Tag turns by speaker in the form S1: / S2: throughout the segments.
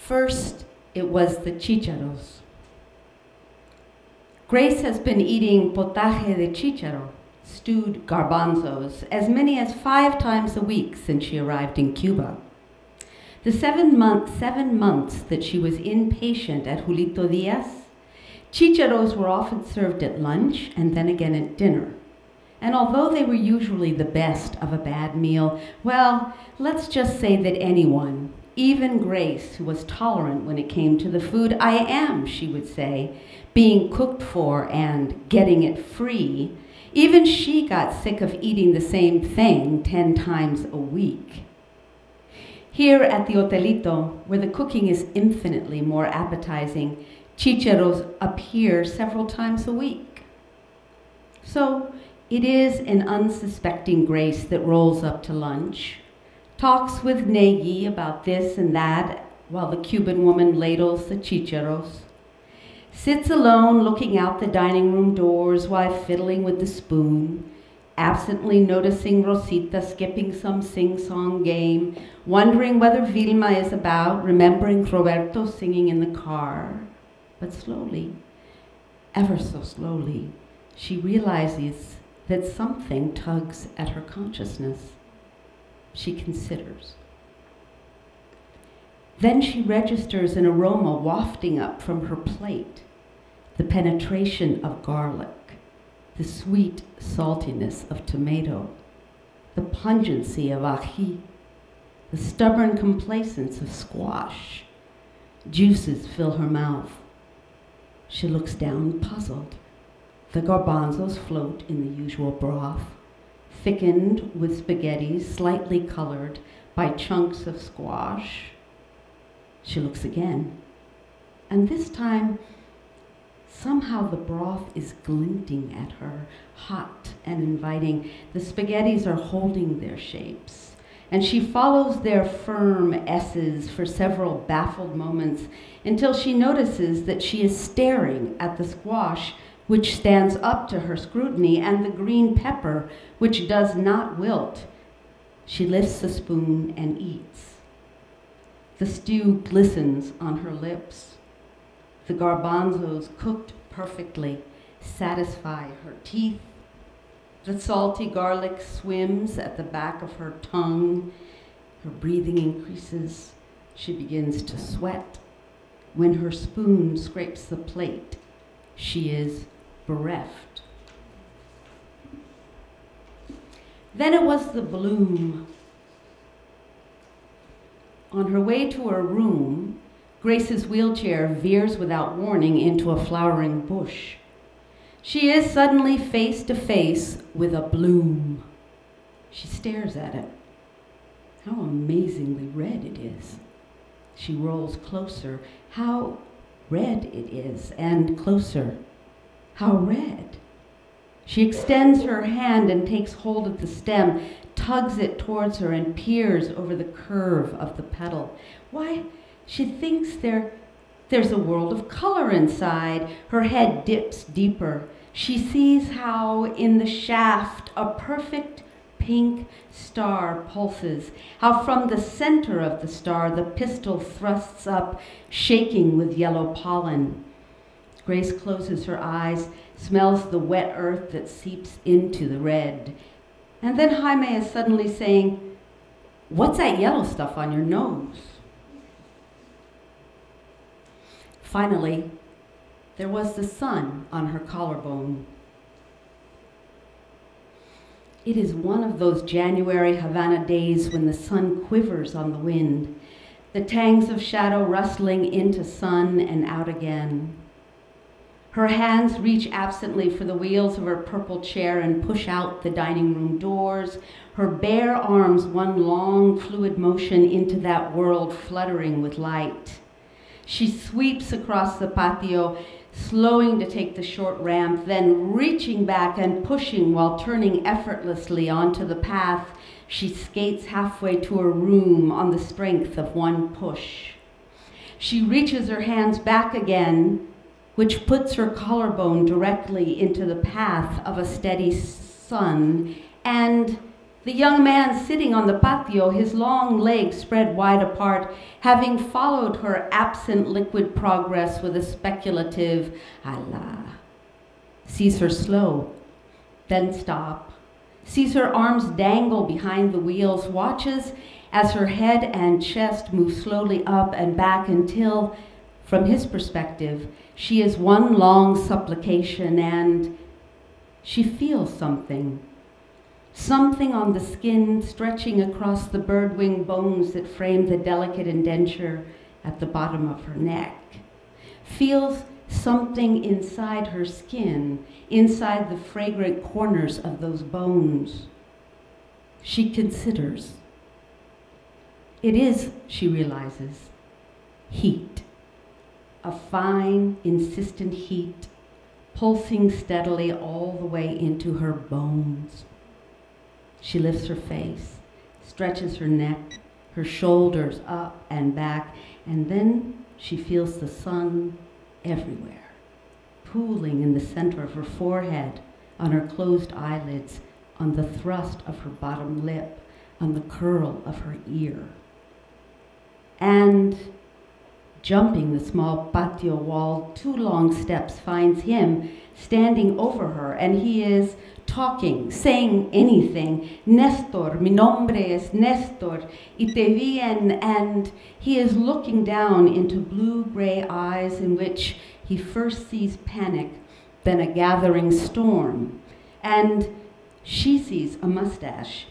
S1: First, it was the chícharos. Grace has been eating potaje de chícharo, stewed garbanzos, as many as 5 times a week since she arrived in Cuba. The 7 months that she was inpatient at Julito Diaz, chícharos were often served at lunch and then again at dinner. And although they were usually the best of a bad meal, well, let's just say that anyone, even Grace, who was tolerant when it came to the food, I am, she would say, being cooked for and getting it free, even she got sick of eating the same thing 10 times a week. Here at the Hotelito, where the cooking is infinitely more appetizing, chícharos appear several times a week. So it is an unsuspecting Grace that rolls up to lunch, talks with Negi about this and that while the Cuban woman ladles the chícharos, sits alone looking out the dining room doors while fiddling with the spoon, absently noticing Rosita skipping some sing-song game, wondering whether Vilma is about, remembering Roberto singing in the car. But slowly, ever so slowly, she realizes that something tugs at her consciousness. She considers. Then she registers an aroma wafting up from her plate, the penetration of garlic, the sweet saltiness of tomato, the pungency of ají, the stubborn complacence of squash. Juices fill her mouth. She looks down, puzzled. The garbanzos float in the usual broth, thickened with spaghetti slightly colored by chunks of squash. She looks again, and this time, somehow the broth is glinting at her, hot and inviting. The spaghettis are holding their shapes, and she follows their firm S's for several baffled moments until she notices that she is staring at the squash, which stands up to her scrutiny, and the green pepper, which does not wilt. She lifts the spoon and eats. The stew glistens on her lips. The garbanzos, cooked perfectly, satisfy her teeth. The salty garlic swims at the back of her tongue. Her breathing increases. She begins to sweat. When her spoon scrapes the plate, she is bereft. Then it was the bloom. On her way to her room, Grace's wheelchair veers without warning into a flowering bush. She is suddenly face to face with a bloom. She stares at it. How amazingly red it is. She rolls closer. How red it is, and closer. How red. She extends her hand and takes hold of the stem, tugs it towards her, and peers over the curve of the petal. Why, she thinks there's a world of color inside. Her head dips deeper. She sees how in the shaft a perfect pink star pulses, how from the center of the star the pistil thrusts up, shaking with yellow pollen. Grace closes her eyes, smells the wet earth that seeps into the red. And then Jaime is suddenly saying, "What's that yellow stuff on your nose?" Finally, there was the sun on her collarbone. It is one of those January Havana days when the sun quivers on the wind, the tangs of shadow rustling into sun and out again. Her hands reach absently for the wheels of her purple chair and push out the dining room doors, her bare arms one long fluid motion into that world fluttering with light. She sweeps across the patio, slowing to take the short ramp, then reaching back and pushing while turning effortlessly onto the path. She skates halfway to her room on the strength of one push. She reaches her hands back again, which puts her collarbone directly into the path of a steady sun, and The young man sitting on the patio, his long legs spread wide apart, having followed her absent liquid progress with a speculative Allah, sees her slow, then stop, sees her arms dangle behind the wheels, watches as her head and chest move slowly up and back until, from his perspective, she is one long supplication, and she feels something. Something on the skin stretching across the birdwing bones that frame the delicate indenture at the bottom of her neck. Feels something inside her skin, inside the fragrant corners of those bones. She considers. It is, she realizes, heat. A fine, insistent heat, pulsing steadily all the way into her bones. She lifts her face, stretches her neck, her shoulders up and back, and then she feels the sun everywhere, pooling in the center of her forehead, on her closed eyelids, on the thrust of her bottom lip, on the curl of her ear. And jumping the small patio wall 2 long steps finds him standing over her, and he is talking, saying anything. Nestor, mi nombre es Nestor, y te vi, and he is looking down into blue-gray eyes in which he first sees panic, then a gathering storm. And she sees a mustache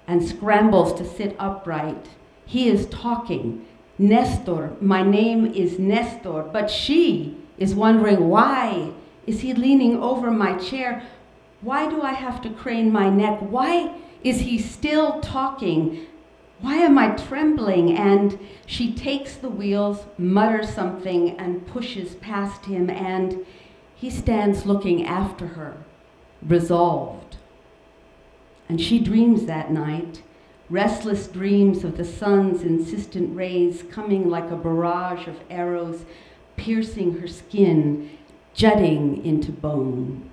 S1: and scrambles to sit upright. He is talking. Nestor, my name is Nestor, but she is wondering, why is he leaning over my chair? Why do I have to crane my neck? Why is he still talking? Why am I trembling? And she takes the wheels, mutters something, and pushes past him, and he stands looking after her, resolved. And she dreams that night, restless dreams of the sun's insistent rays coming like a barrage of arrows, piercing her skin, jutting into bone.